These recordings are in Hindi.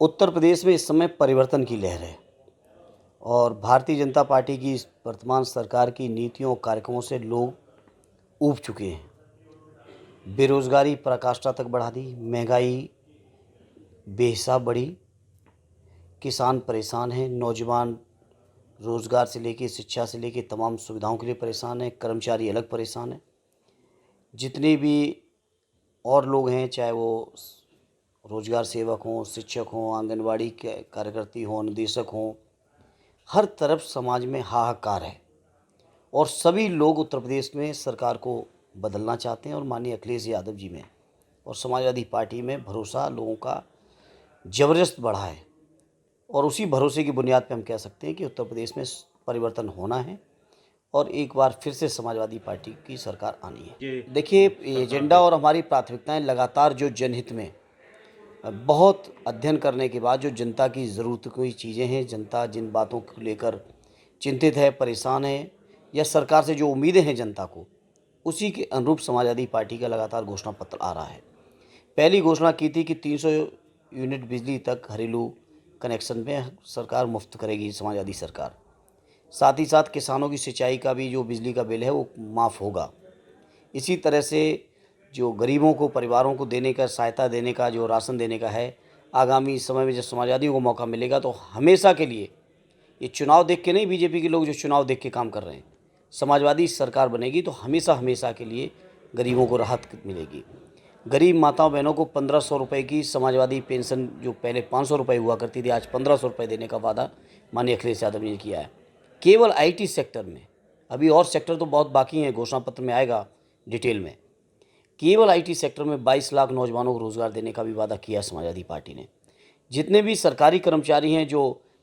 उत्तर प्रदेश में इस समय परिवर्तन की लहर है और भारतीय जनता पार्टी की इस वर्तमान सरकार की नीतियों और कार्यक्रमों से लोग ऊब चुके हैं। बेरोजगारी पराकाष्ठा तक बढ़ा दी, महंगाई बेहिसाब बढ़ी, किसान परेशान हैं, नौजवान रोजगार से लेके शिक्षा से लेके तमाम सुविधाओं के लिए परेशान हैं, कर्मचारी अलग परेशान हैं। जितने भी और लोग हैं, चाहे वो रोजगार सेवक हों, शिक्षक हों, आंगनवाड़ी के कार्यकर्ती हों, निदेशक हों, हर तरफ समाज में हाहाकार है और सभी लोग उत्तर प्रदेश में सरकार को बदलना चाहते हैं और माननीय अखिलेश यादव जी में और समाजवादी पार्टी में भरोसा लोगों का ज़बरदस्त बढ़ा है और उसी भरोसे की बुनियाद पर हम कह सकते हैं कि उत्तर प्रदेश में परिवर्तन होना है और एक बार फिर से समाजवादी पार्टी की सरकार आनी है। देखिए, एजेंडा और हमारी प्राथमिकताएं लगातार जो जनहित में बहुत अध्ययन करने के बाद जो जनता की ज़रूरत की चीज़ें हैं, जनता जिन बातों को लेकर चिंतित है, परेशान है या सरकार से जो उम्मीदें हैं जनता को, उसी के अनुरूप समाजवादी पार्टी का लगातार घोषणा पत्र आ रहा है। पहली घोषणा की थी कि 300 यूनिट बिजली तक घरेलू कनेक्शन में सरकार मुफ्त करेगी समाजवादी सरकार। साथ ही साथ किसानों की सिंचाई का भी जो बिजली का बिल है वो माफ़ होगा। इसी तरह से जो गरीबों को, परिवारों को देने का, सहायता देने का, जो राशन देने का है, आगामी समय में जब समाजवादियों को मौका मिलेगा तो हमेशा के लिए, ये चुनाव देख के नहीं, बीजेपी के लोग जो चुनाव देख के काम कर रहे हैं, समाजवादी सरकार बनेगी तो हमेशा हमेशा के लिए गरीबों को राहत मिलेगी। गरीब माताओं बहनों को 1500 रुपये की समाजवादी पेंशन, जो पहले 500 रुपये हुआ करती थी, आज 1500 रुपये देने का वादा माननीय अखिलेश यादव ने किया है। केवल आईटी सेक्टर में, अभी और सेक्टर तो बहुत बाकी हैं, घोषणा पत्र में आएगा डिटेल में। केवल आईटी सेक्टर में 22 लाख नौजवानों को रोज़गार देने का भी वादा किया समाजवादी पार्टी ने। जितने भी सरकारी कर्मचारी हैं जो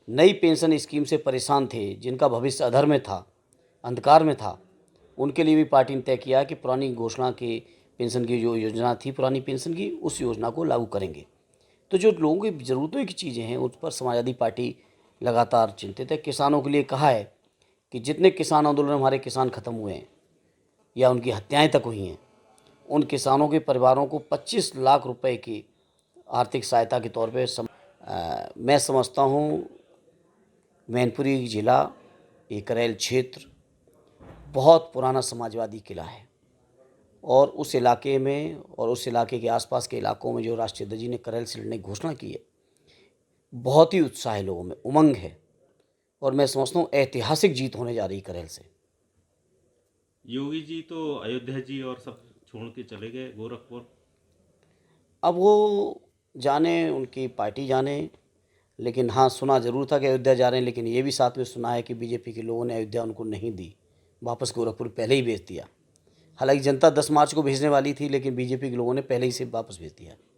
नई पेंशन स्कीम से परेशान थे, जिनका भविष्य अधर में था, अंधकार में था, उनके लिए भी पार्टी ने तय किया कि पुरानी घोषणा की पेंशन की जो योजना थी, पुरानी पेंशन की, उस योजना को लागू करेंगे। तो जो लोगों की ज़रूरतों की चीज़ें हैं, उस पर समाजवादी पार्टी लगातार चिंतित है। किसानों के लिए कहा है कि जितने किसान आंदोलन हमारे किसान ख़त्म हुए हैं या उनकी हत्याएं तक हुई हैं, उन किसानों के परिवारों को 25 लाख रुपए की आर्थिक सहायता के तौर पे मैं समझता हूँ मैनपुरी ज़िला, ये करेल क्षेत्र बहुत पुराना समाजवादी किला है और उस इलाके में और उस इलाके के आसपास के इलाकों में जो राष्ट्रीय अध्यक्ष जी ने करेल से लड़ने की घोषणा की है, बहुत ही उत्साह है, लोगों में उमंग है और मैं समझता हूँ ऐतिहासिक जीत होने जा रही करेल से। योगी जी तो अयोध्या जी और सब छोड़ के चले गए गोरखपुर। अब वो जाने, उनकी पार्टी जाने, लेकिन हाँ, सुना ज़रूर था कि अयोध्या जा रहे हैं, लेकिन ये भी साथ में सुना है कि बीजेपी के लोगों ने अयोध्या उनको नहीं दी, वापस गोरखपुर पहले ही भेज दिया। हालांकि जनता 10 मार्च को भेजने वाली थी, लेकिन बीजेपी के लोगों ने पहले ही से वापस भेज दिया।